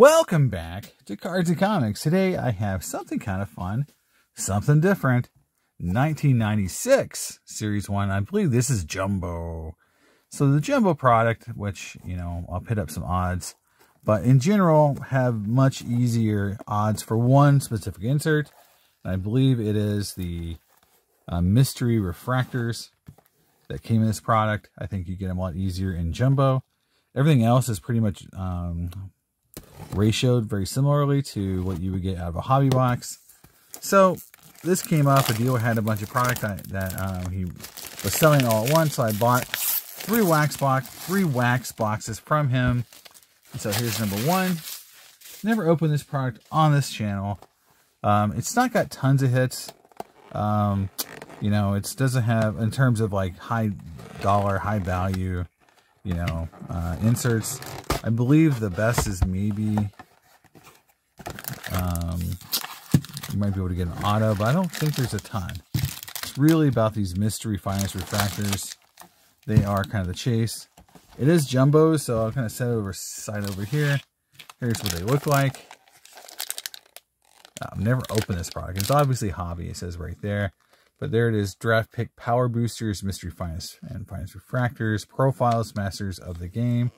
Welcome back to Cards and Comics. Today I have something kind of fun, something different. 1996 Series 1. I believe this is Jumbo. So the Jumbo product, which, you know, I'll put up some odds, but in general have much easier odds for one specific insert. And I believe it is the mystery refractors that came in this product. I think you get them a lot easier in Jumbo. Everything else is pretty much ratioed very similarly to what you would get out of a hobby box. So this came up. A dealer had a bunch of product that he was selling all at once. So I bought three wax boxes from him. And so here's number one. Never opened this product on this channel. It's not got tons of hits. You know, it doesn't have, in terms of like high dollar, high value, you know, inserts. I believe the best is maybe, you might be able to get an auto, but I don't think there's a ton. It's really about these mystery finance refractors. They are kind of the chase. It is Jumbo, so I'll kind of set it side over here. Here's what they look like. I've never opened this product. It's obviously hobby, it says right there. But there it is. Draft pick power boosters, mystery finance and finance refractors, profiles, masters of the game.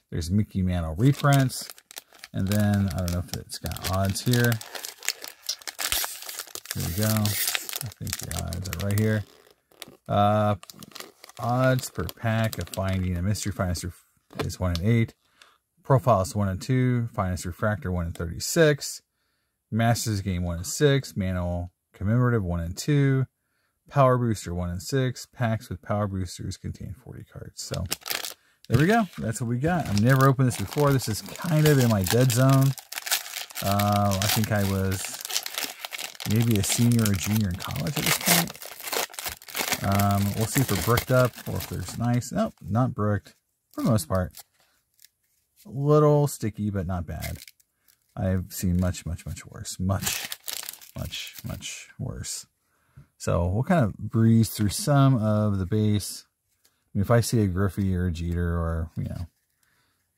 There's Mickey Mantle reprints. And then, I don't know if it's got odds here. Here we go. I think the odds are right here. Odds per pack of finding a mystery finance is 1 in 8. Profiles 1 in 2. Finance refractor 1 in 36. Masters game 1 in 6. Mantle commemorative 1 in 2. Power booster 1 in 6. Packs with power boosters contain 40 cards. So there we go. That's what we got. I've never opened this before. This is kind of in my dead zone. I think I was maybe a senior or junior in college at this point. We'll see if we're bricked up or if there's nice. Nope, not bricked for the most part. A little sticky, but not bad. I've seen much worse. Much worse. So we'll kind of breeze through some of the base. I mean, if I see a Griffey or a Jeter or, you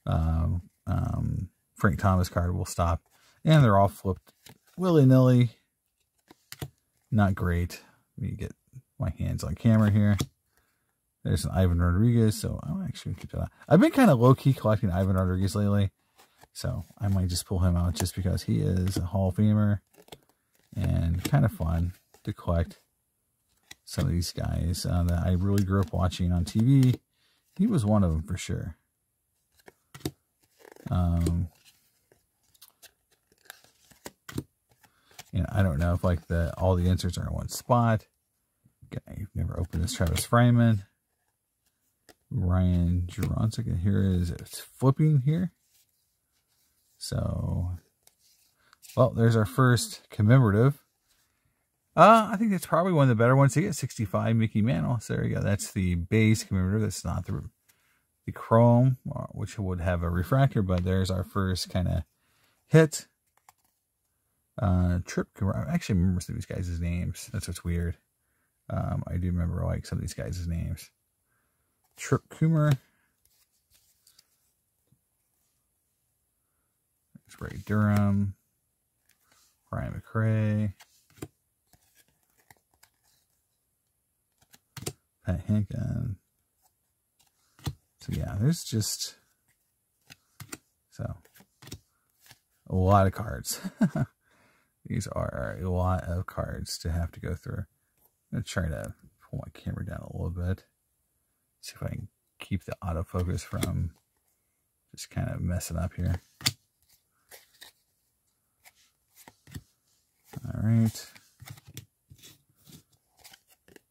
know, Frank Thomas card, we'll stop. And they're all flipped willy-nilly. Not great. Let me get my hands on camera here. There's an Ivan Rodriguez, so I'm actually going to keep that. I've been kind of low-key collecting Ivan Rodriguez lately, so I might just pull him out just because he is a Hall of Famer and kind of fun to collect some of these guys that I really grew up watching on TV. He was one of them for sure. And I don't know if like all the inserts are in one spot. Okay, you've never opened this. Travis Fryman, Ryan Juronczyk. Here it's flipping here. So, well, there's our first commemorative. I think it's probably one of the better ones to get. 65 Mickey Mantle. So there you go. That's the base commemorative. That's not the chrome, which would have a refractor. But there's our first kind of hit. Trip. I actually remember some of these guys' names. That's what's weird. I do remember like some of these guys' names. Trip Coomer. There's Ray Durham. Ryan McRae. Pat Hinken. So yeah, there's just a lot of cards. These are a lot of cards to have to go through. I'm going to try to pull my camera down a little bit. See if I can keep the autofocus from just kind of messing up here. All right.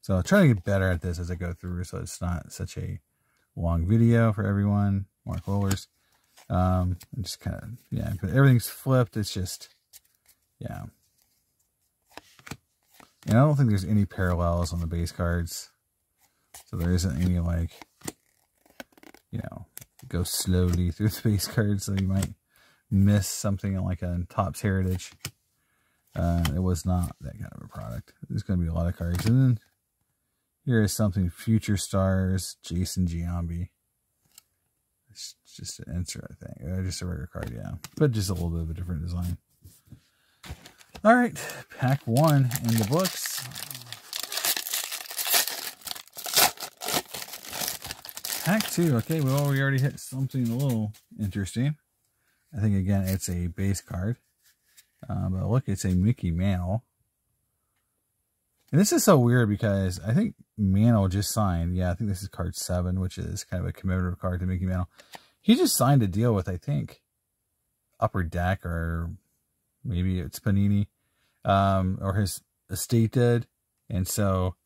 So I'll try to get better at this as I go through so it's not such a long video for everyone. Mark Rollers. Just kind of, yeah, but everything's flipped. It's just, yeah. And I don't think there's any parallels on the base cards. So there isn't any, like, you know, go slowly through the base cards. So you might miss something like a Topps Heritage. It was not that kind of a product. There's going to be a lot of cards. And then here is something Future Stars, Jason Giambi. It's just an insert, I think. Or just a regular card, yeah. But just a little bit of a different design. All right, pack 1 in the books. Pack 2, okay, well, we already hit something a little interesting. I think, again, it's a base card. But look, it's a Mickey Mantle. And this is so weird because I think Mantle just signed. Yeah, I think this is card 7, which is kind of a commemorative card to Mickey Mantle. He just signed a deal with, I think, Upper Deck, or maybe it's Panini, or his estate did. And so,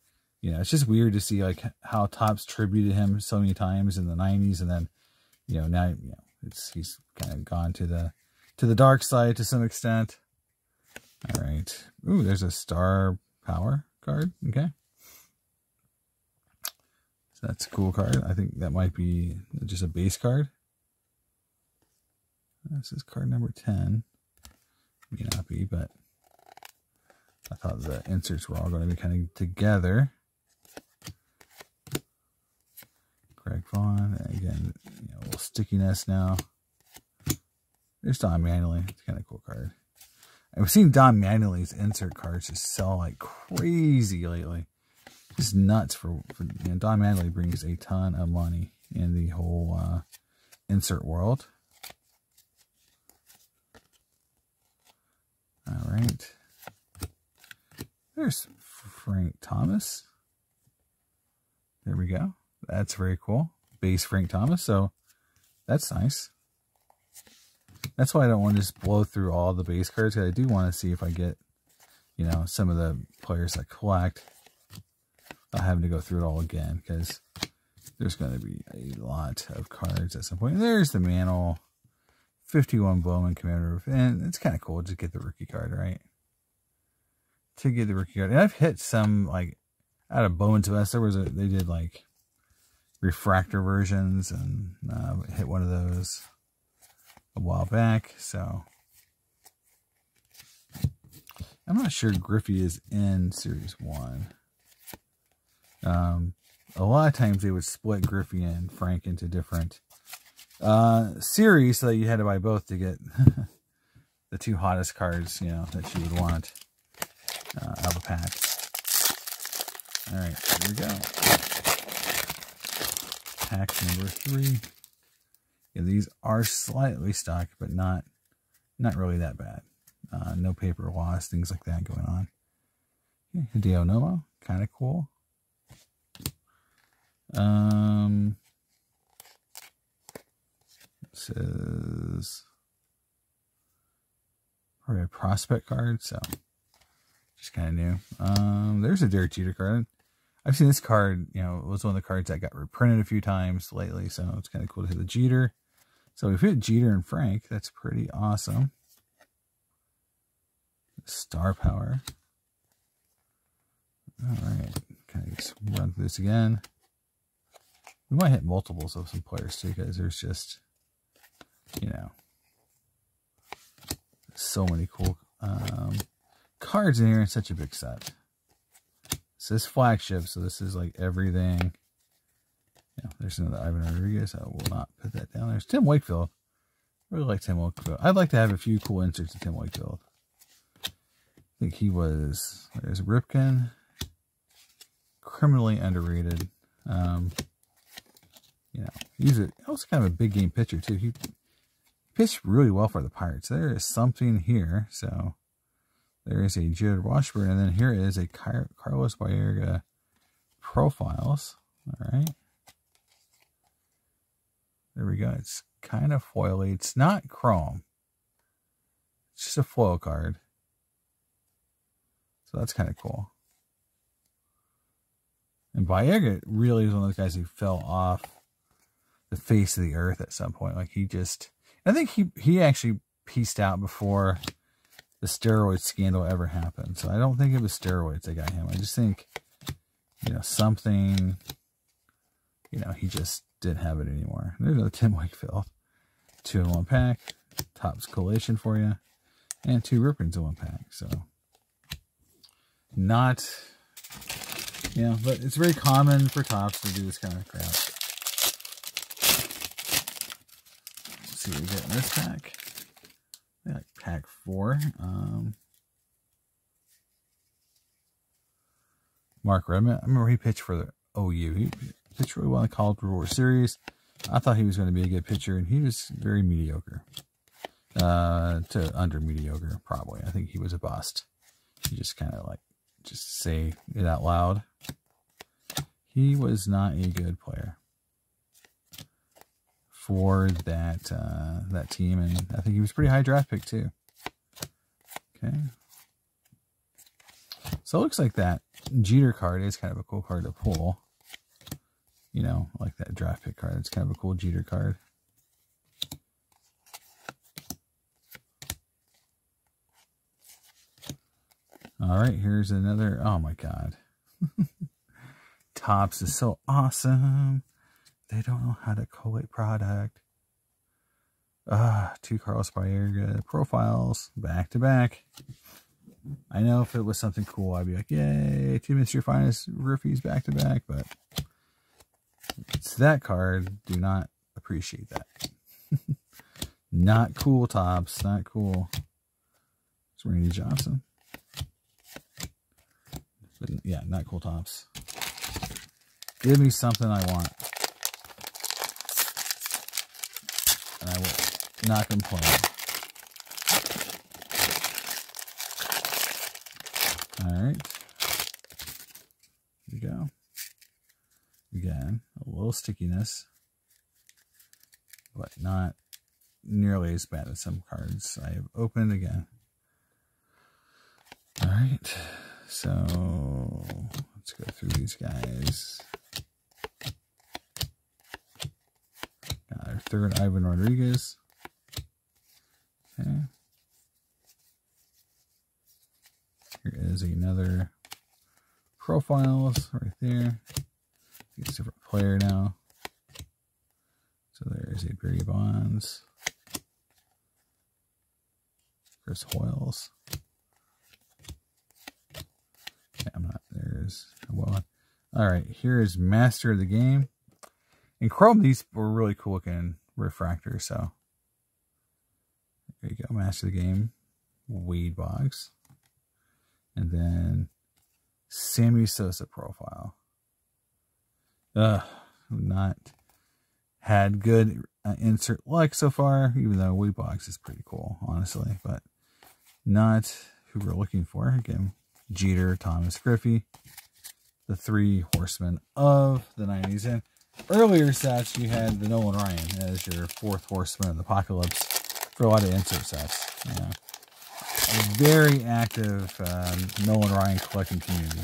you know, it's just weird to see like how Topps tributed him so many times in the 90s, and then, you know, now, you know, he's kind of gone to the dark side to some extent. All right. Ooh, there's a Star Power card. Okay. So that's a cool card. I think that might be just a base card. This is card number 10. May not be, but I thought the inserts were all going to be kind of together. Greg Vaughn. Again, you know, a little stickiness now. There's Don Mattingly. It's kind of a cool card. I've seen Don Mattingly's insert cards just sell like crazy lately. Just nuts for you know, Don Mattingly brings a ton of money in the whole insert world. All right. There's Frank Thomas. There we go. That's very cool. Base Frank Thomas. So that's nice. That's why I don't want to just blow through all the base cards. I do want to see if I get, you know, some of the players I collect. Not having to go through it all again, because there's going to be a lot of cards at some point. And there's the Mantle, 51 Bowman Commander, and it's kind of cool to get the rookie card, right? To get the rookie card. And I've hit some, like, out of Bowman's Best, they did, like, refractor versions, and hit one of those a while back, so I'm not sure Griffey is in Series 1. A lot of times they would split Griffey and Frank into different series, so that you had to buy both to get the 2 hottest cards, you know, that you would want out of a pack. All right, here we go. Pack number 3. Yeah, these are slightly stuck, but not really that bad. No paper loss, things like that going on. Okay, Hideo Nomo, kind of cool. This is probably a prospect card, so just kind of new. There's a Derek Jeter card. I've seen this card, you know, it was one of the cards that got reprinted a few times lately, so it's kind of cool to hit the Jeter. So we've hit Jeter and Frank. That's pretty awesome. Star Power. All right. Kind of just run through this again. We might hit multiples of some players too, because there's just, you know, so many cool cards in here in such a big set. This is flagship, so this is like everything. Yeah, there's another Ivan Rodriguez. I will not put that down. There's Tim Wakefield. I really like Tim Wakefield. I'd like to have a few cool inserts of Tim Wakefield. I think he was, there's Ripken. Criminally underrated. You know, he's also kind of a big game pitcher too. He pitched really well for the Pirates. There is something here. So there is a Jared Washburn, and then here is a Carlos Baerga Profiles. All right. There we go. It's kind of foily. It's not chrome. It's just a foil card. So that's kind of cool. And Baerga really is one of those guys who fell off the face of the earth at some point. Like he just, I think he actually pieced out before the steroid scandal ever happened. So I don't think it was steroids that got him. I just think, you know, something, you know, he just didn't have it anymore. There's another Tim Wakefield. 2 in 1 pack. Topps Collation for you. And 2 Ripkins in 1 pack. So not, you know, but it's very common for Topps to do this kind of crap. this pack. Like pack 4. Mark Redmond. I remember he pitched for the OU. He pitched really well in the College World Series. I thought he was going to be a good pitcher, and he was very mediocre. To under mediocre, probably. I think he was a bust. You just kind of like, just say it out loud. He was not a good player for that that team, and I think he was a pretty high draft pick too. Okay. So it looks like that Jeter card is kind of a cool card to pull. You know, like that draft pick card. It's kind of a cool Jeter card. All right, here's another. Oh my God. Topps is so awesome. They don't know how to collate product. 2 Carlos Baerga profiles back to back. I know if it was something cool, I'd be like, yay, 2 Mystery Finest rookies back to back, but it's that card. Do not appreciate that. Not cool, Topps. Not cool. It's Randy Johnson. But yeah, not cool, Topps. Give me something I want. And I will not complain. Alright. Here we go. Again, a little stickiness. But not nearly as bad as some cards I have opened again. Alright. So let's go through these guys. Got our third Ivan Rodriguez. Okay. Here is another profiles right there. It's a different player now. So there's a Barry Bonds. Chris Hoyles. Okay, I'm not. There's well. All right, here is Master of the Game. In Chrome, these were really cool looking refractors. So there you go, Master of the Game, Wade Boggs, and then Sammy Sosa profile. Not had good insert luck so far, even though Wade Boggs is pretty cool, honestly, but not who we're looking for. Again, Jeter, Thomas, Griffey, the 3 horsemen of the 90s. And earlier sets, you had the Nolan Ryan as your 4th horseman of the apocalypse for a lot of insert sets. You know, a very active Nolan Ryan collecting community.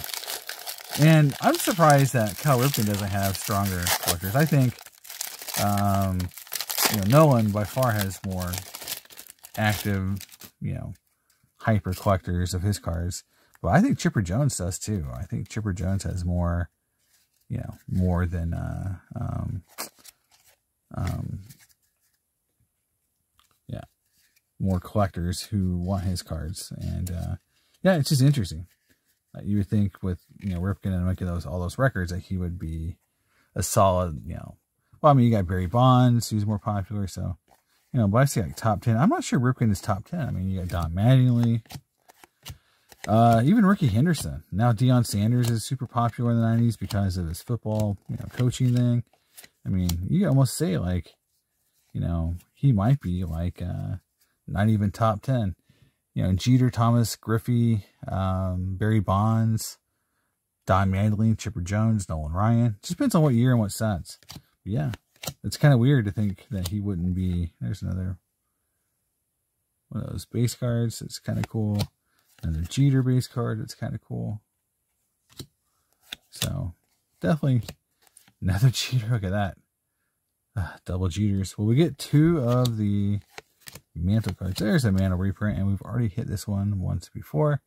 And I'm surprised that Cal Ripken doesn't have stronger collectors. I think, you know, Nolan by far has more active, you know, hyper collectors of his cards. But I think Chipper Jones does too. I think Chipper Jones has more, you know, more than, yeah, more collectors who want his cards. And, yeah, it's just interesting. You would think with, you know, Ripken and making all those records that he would be a solid, you know, well, I mean, you got Barry Bonds, who's more popular, so, you know, but I see like top 10. I'm not sure Ripken is top 10. I mean, you got Don Mattingly, even Ricky Henderson. Now Deion Sanders is super popular in the 90s because of his football, you know, coaching thing. I mean, you can almost say like, you know, he might be like not even top 10. You know, Jeter, Thomas, Griffey, Barry Bonds, Don Mattingly, Chipper Jones, Nolan Ryan. Just depends on what year and what sets. But yeah, it's kind of weird to think that he wouldn't be. There's another one of those base cards. It's kind of cool. Another Jeter base card. It's kind of cool. So definitely another Jeter. Look at that. Double Jeters. Well, we get 2 of the Mantle cards. There's a Mantle reprint, and we've already hit this one once before.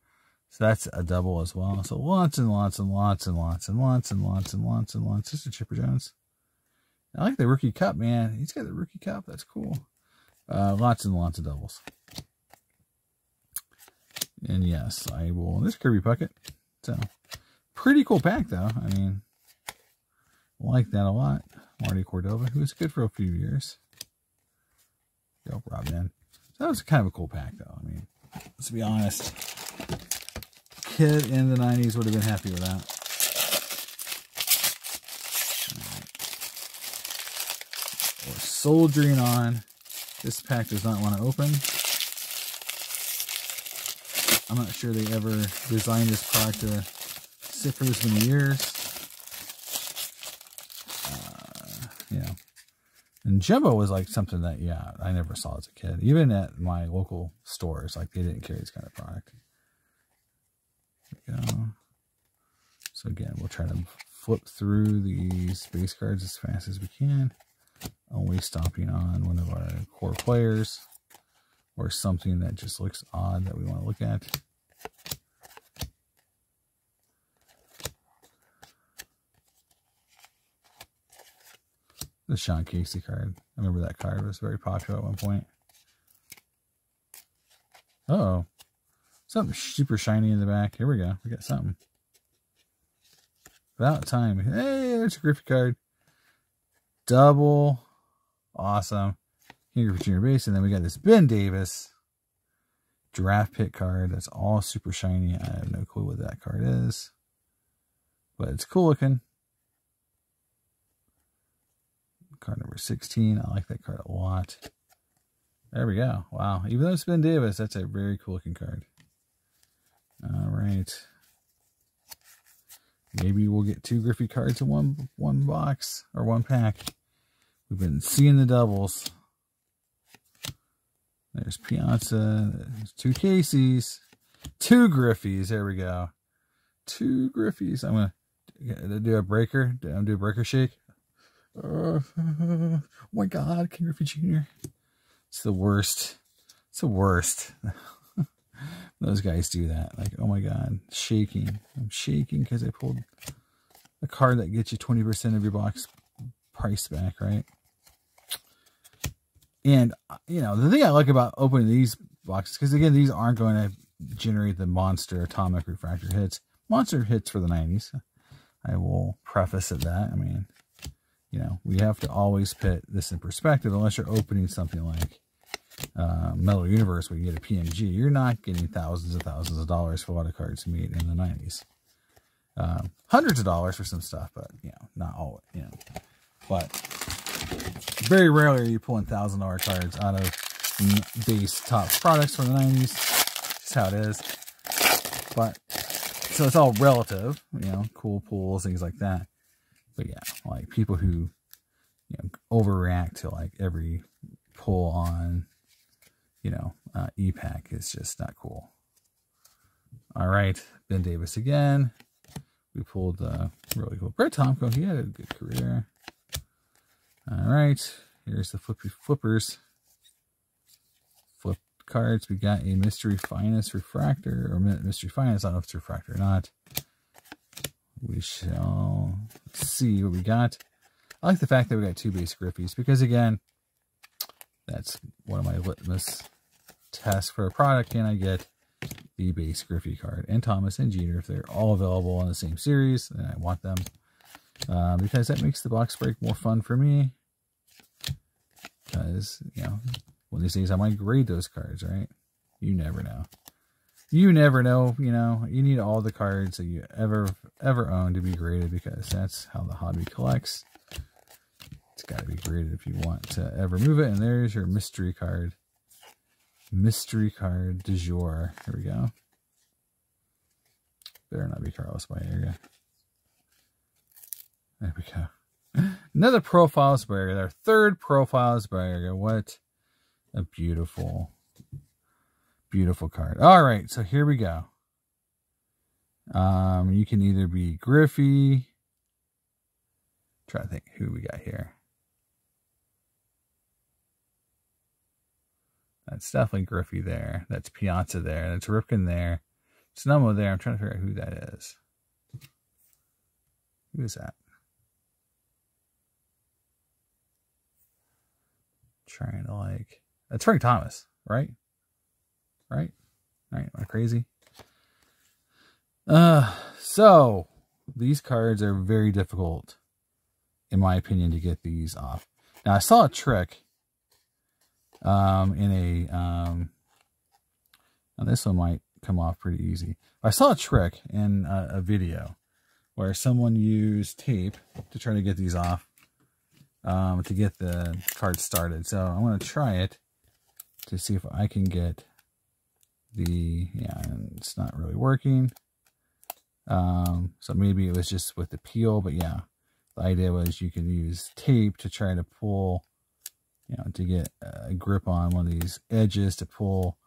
So that's a double as well. So lots and lots and lots and lots and lots and lots and lots and lots. This is Chipper Jones. I like the rookie cup, man. He's got the rookie cup. That's cool. Lots and lots of doubles. And yes, I will. This Kirby Puckett. So pretty cool pack, though. I mean, I like that a lot. Marty Cordova, who was good for a few years. Go, Robin. So that was kind of a cool pack, though. I mean, let's be honest. Kid in the 90s would have been happy with that. Right. We're soldiering on. This pack does not want to open. I'm not sure they ever designed this product to sit for this many years. Yeah. And Jumbo was like something that, yeah, I never saw as a kid. Even at my local stores, like they didn't carry this kind of product. There we go. So again, we'll try to flip through these base cards as fast as we can. Always stopping on one of our core players or something that just looks odd that we want to look at. The Sean Casey card. I remember that card was very popular at one point. Uh-oh. Something super shiny in the back. Here we go. We got something. About time. Hey, there's a Griffey card. Double. Awesome. King Griffey Jr. base. And then we got this Ben Davis draft pick card. That's all super shiny. I have no clue what that card is. But it's cool looking. Card number 16. I like that card a lot. There we go. Wow. Even though it's Ben Davis, that's a very cool looking card. All right. Maybe we'll get 2 Griffey cards in one box or one pack. We've been seeing the doubles. There's Piazza. There's 2 Casey's. 2 Griffies. There we go. 2 Griffies. I'm going to do a breaker. I'm going to do a breaker shake. Oh my God, King Griffey Jr. It's the worst. It's the worst. Those guys do that. Like, oh my God, shaking. I'm shaking because I pulled a card that gets you 20% of your box price back, right? And, you know, the thing I like about opening these boxes, because again, these aren't going to generate the monster atomic refractor hits. Monster hits for the 90s. I will preface at that. I mean, you know, we have to always put this in perspective. Unless you're opening something like Metal Universe where you get a PMG, you're not getting thousands of dollars for a lot of cards made in the 90s. Hundreds of dollars for some stuff, but, you know, not all, you know. But very rarely are you pulling $1,000 cards out of base top products from the 90s. Just how it is. But, so it's all relative, you know, cool pulls, things like that. But yeah, like people who, you know, overreact to like every pull on, you know, E-Pack is just not cool. All right, Ben Davis again. We pulled really cool. Brett Tomko, he had a good career. All right, here's the flippers. Flip cards. We got a Mystery Finest Refractor, or Mystery Finest. I don't know if it's Refractor or not. We shall see what we got. I like the fact that we got 2 base Griffies because, again, that's one of my litmus tests for a product. Can I get the base Griffey card? And Thomas and Jeter, if they're all available in the same series, then I want them. Because that makes the box break more fun for me. Because, you know, one of these days I might grade those cards, right? You never know. You never know, you know, you need all the cards that you ever own to be graded because that's how the hobby collects. It's got to be graded if you want to ever move it. And there's your mystery card. Mystery card du jour. Here we go. Better not be Carlos Baerga. There we go. Another Profiles Baerga. Our 3rd Profiles Baerga. What a beautiful... beautiful card. All right, so here we go. You can either be Griffey. Try to think who we got here. That's definitely Griffey there. That's Piazza there. That's Ripken there. Snummo there. I'm trying to figure out who that is. Who is that? Trying to like... That's Frank Thomas, right? Right? Am I crazy? So these cards are very difficult, in my opinion, to get these off. Now I saw a trick and this one might come off pretty easy. I saw a trick in a video where someone used tape to try to get these off, to get the card started. So I'm going to try it to see if I can get and it's not really working. So maybe it was just with the peel, but yeah, the idea was you can use tape to try to pull, to get a grip on one of these edges to pull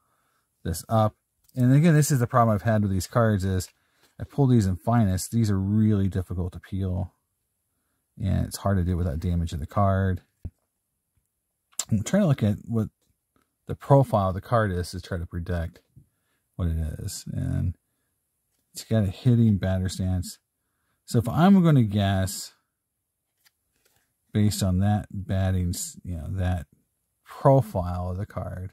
this up. And again, this is the problem I've had with these cards is I pull these in Finest. These are really difficult to peel, and it's hard to do without damaging the card. I'm trying to look at what the profile of the card is to try to predict what it is. And it's got a hitting batter stance. So if I'm going to guess based on that batting, that profile of the card,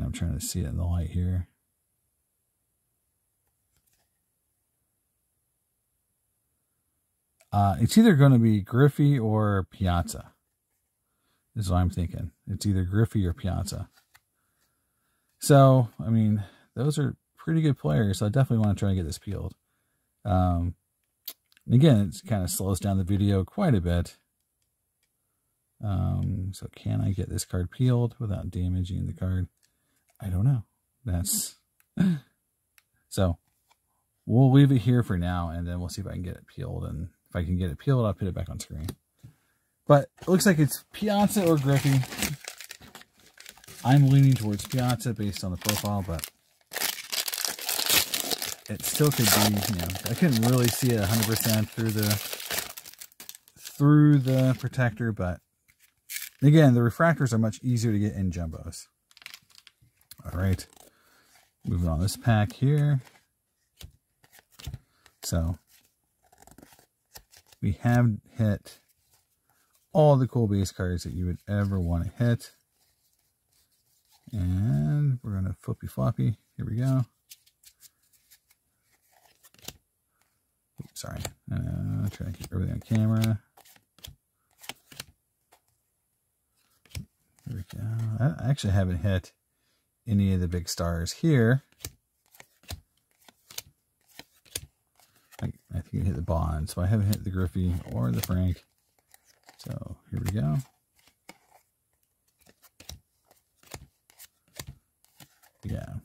I'm trying to see it in the light here. It's either going to be Griffey or Piazza, is what I'm thinking. It's either Griffey or Piazza. So, I mean, those are pretty good players, so I definitely want to try and get this peeled. Again, it kind of slows down the video quite a bit. So can I get this card peeled without damaging the card? I don't know. So we'll leave it here for now, and then we'll see if I can get it peeled. And if I can get it peeled, I'll put it back on screen. But it looks like it's Piazza or Griffey. I'm leaning towards Piazza based on the profile, but it still could be, I couldn't really see it 100% through the protector, but again, the refractors are much easier to get in jumbos. All right, moving on this pack here. So we have hit all the cool base cards that you would ever want to hit. And we're going to flippy floppy. Here we go. Oops, sorry. Try to keep everything on camera. There we go. I actually haven't hit any of the big stars here. I think I hit the Bond, so I haven't hit the Griffey or the Frank. So here we go. Yeah,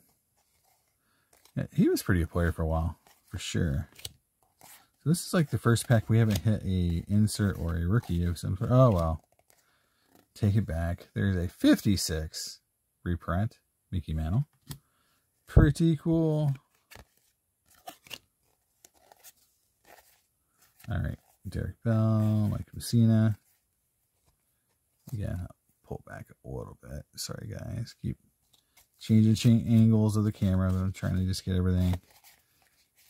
he was pretty a player for a while, for sure. So this is like the first pack we haven't hit a insert or a rookie of some sort. Oh well, take it back. There's a 56 reprint, Mickey Mantle. Pretty cool. All right, Derek Bell, Mike Mussina. Yeah, I'll pull back a little bit. Sorry guys, keep changing angles of the camera, but I'm trying to just get everything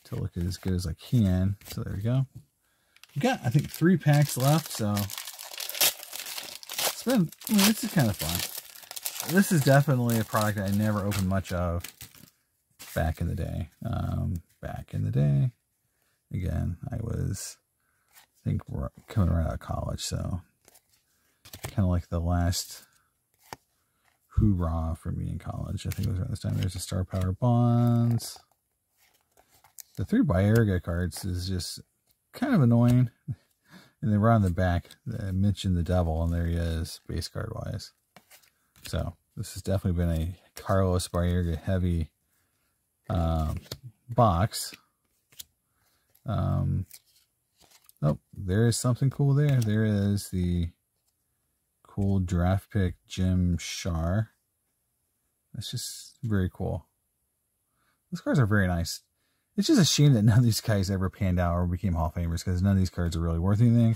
to look as good as I can. So there we go. We got, I think, 3 packs left, so it's been, this is kind of fun. This is definitely a product I never opened much of back in the day. Again, I was, I think, coming right out of college, so kind of like the last hoorah for me in college. I think it was around this time. There's the Star Power Bonds. The 3 Baerga cards is just kind of annoying. And then right on the back, I mentioned the Devil, and there he is, base card wise. So this has definitely been a Carlos Baerga heavy box. Oh, there is something cool there. There is the cool draft pick Jim Shar. That's just very cool. Those cards are very nice. It's just a shame that none of these guys ever panned out or became Hall of Famers, because none of these cards are really worth anything,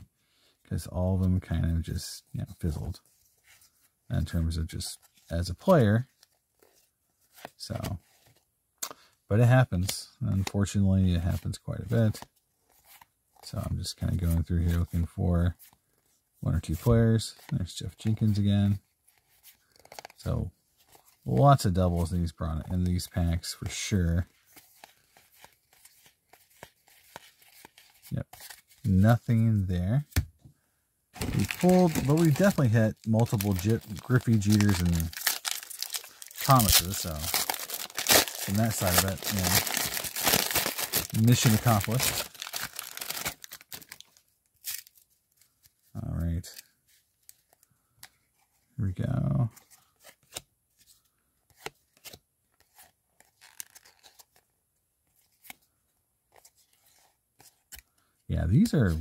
because all of them kind of just, fizzled in terms of just as a player. So, but it happens. Unfortunately, it happens quite a bit. So I'm just kind of going through here looking for 1 or 2 players. There's Jeff Jenkins again. So lots of doubles in these packs for sure. Yep, nothing there. We pulled, but we definitely hit multiple Griffey, Jeters, and Thomases. So from that side of it, mission accomplished. All right, here we go. Yeah, these are,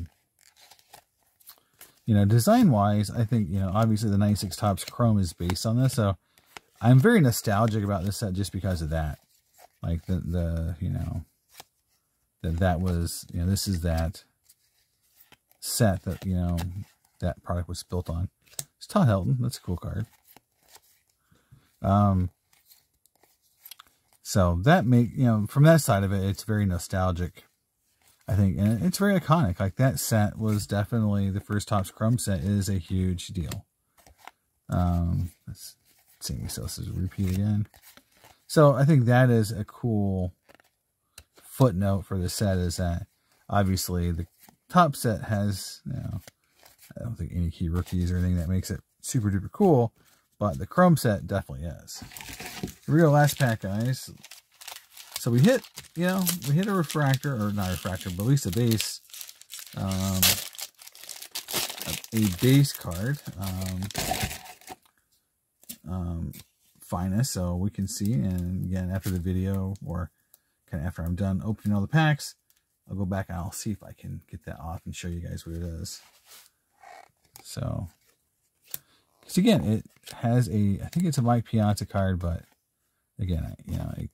you know, design-wise, I think, you know, obviously the 96 Topps Chrome is based on this, so I'm very nostalgic about this set just because of that. Like, you know, that was, you know, this is that set that, you know, that product was built on. It's Todd Helton. That's a cool card. So that you know, from that side of it, it's very nostalgic, I think, and it's very iconic. Like, that set was definitely the first Topps Chrome set is a huge deal. Let's see, so this is a repeat again. So I think that is a cool footnote for the set, is that obviously the top set has, you know, I don't think any key rookies or anything that makes it super duper cool, but the Chrome set definitely is. Here we go, last pack, guys. So we hit, you know, we hit a refractor, or not a refractor, but at least a base, a base card, Finest, so we can see. And again, after the video, or kind of after I'm done opening all the packs, I'll go back and I'll see if I can get that off and show you guys what it is. So, because again, it has a, I think it's a Mike Piazza card, but again, it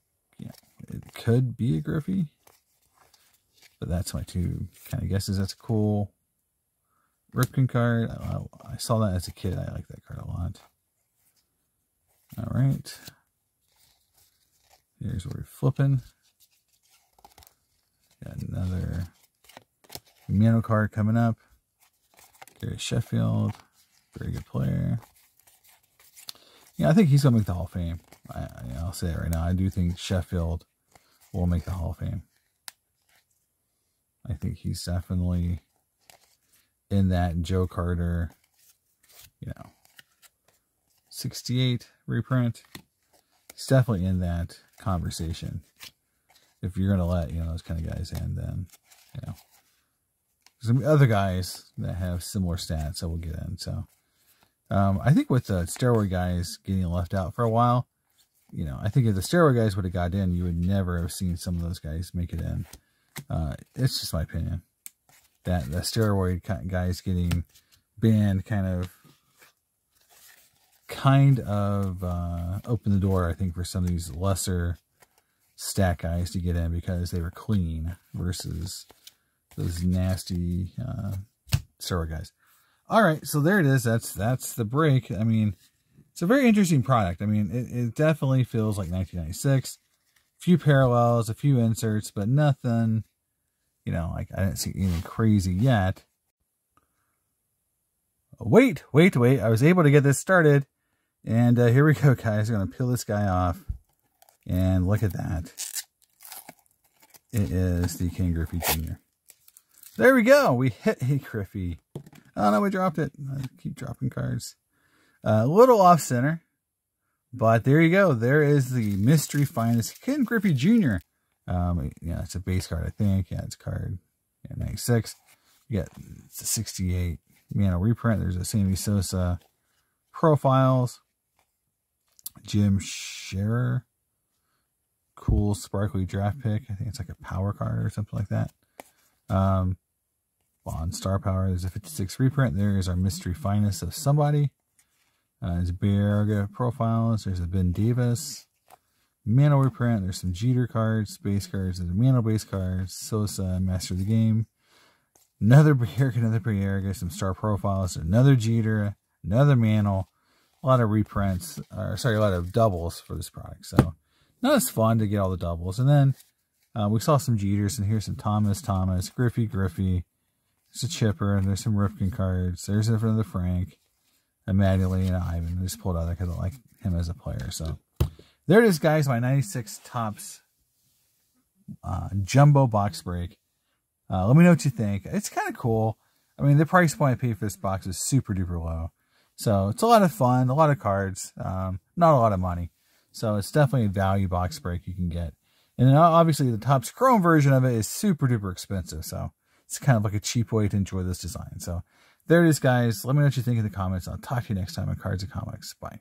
could be a Griffey, but that's my two kind of guesses. That's a cool Ripken card. I saw that as a kid. I like that card a lot. All right. Here's where we're flipping. Got another Mano card coming up. Gary Sheffield. Very good player. Yeah, I think he's going to make the Hall of Fame. I'll say it right now. I do think Sheffield will make the Hall of Fame. I think he's definitely in that Joe Carter, you know, 68 reprint. He's definitely in that conversation. If you're going to let, you know, those kind of guys in, then, you know, there's going to be other guys that have similar stats that we'll get in. So, I think with the steroid guys getting left out for a while, you know, I think if the steroid guys would have got in, you would never have seen some of those guys make it in. It's just my opinion that the steroid guys getting banned kind of opened the door, I think, for some of these lesser stat guys to get in because they were clean versus those nasty steroid guys. All right, so there it is. That's the break. I mean, it's a very interesting product. I mean, it definitely feels like 1996. A few parallels, a few inserts, but nothing, you know, like I didn't see anything crazy yet. Wait. I was able to get this started. And here we go, guys. I'm going to peel this guy off. And look at that. It is the Ken Griffey Jr. There we go. We hit a Griffey. Oh, no, we dropped it. I keep dropping cards. A little off center. But there you go. There is the Mystery Finest Ken Griffey Jr. Yeah, it's a base card, I think. Yeah, it's a card. Yeah, 96. You got it's a 68 Mano reprint. There's a Sammy Sosa profiles. Jim Scherer. Cool sparkly draft pick. I think it's like a power card or something like that. Bond Star Power. There's a 56 reprint. There's our Mystery Finest of somebody. There's Berga profiles. There's a Ben Davis. Mano reprint. There's some Jeter cards, base cards. There's a Mano base cards. Sosa, Master of the Game. Another Berga, some star profiles. Another Jeter. Another Mano. A lot of reprints. A lot of doubles for this product. So, not as fun to get all the doubles. And then we saw some Jeters. And here's some Thomas, Griffey. There's a Chipper. And there's some Ripken cards. There's another Frank. A Maddie and Ivan. I just pulled out because I like him as a player. So, there it is, guys. My 96 Topps jumbo box break. Let me know what you think. It's kind of cool. I mean, the price point I paid for this box is super duper low. So it's a lot of fun, a lot of cards, not a lot of money. So it's definitely a value box break you can get. And then obviously the Topps Chrome version of it is super duper expensive. So it's kind of like a cheap way to enjoy this design. So there it is, guys. Let me know what you think in the comments. I'll talk to you next time on Cards and Comics. Bye.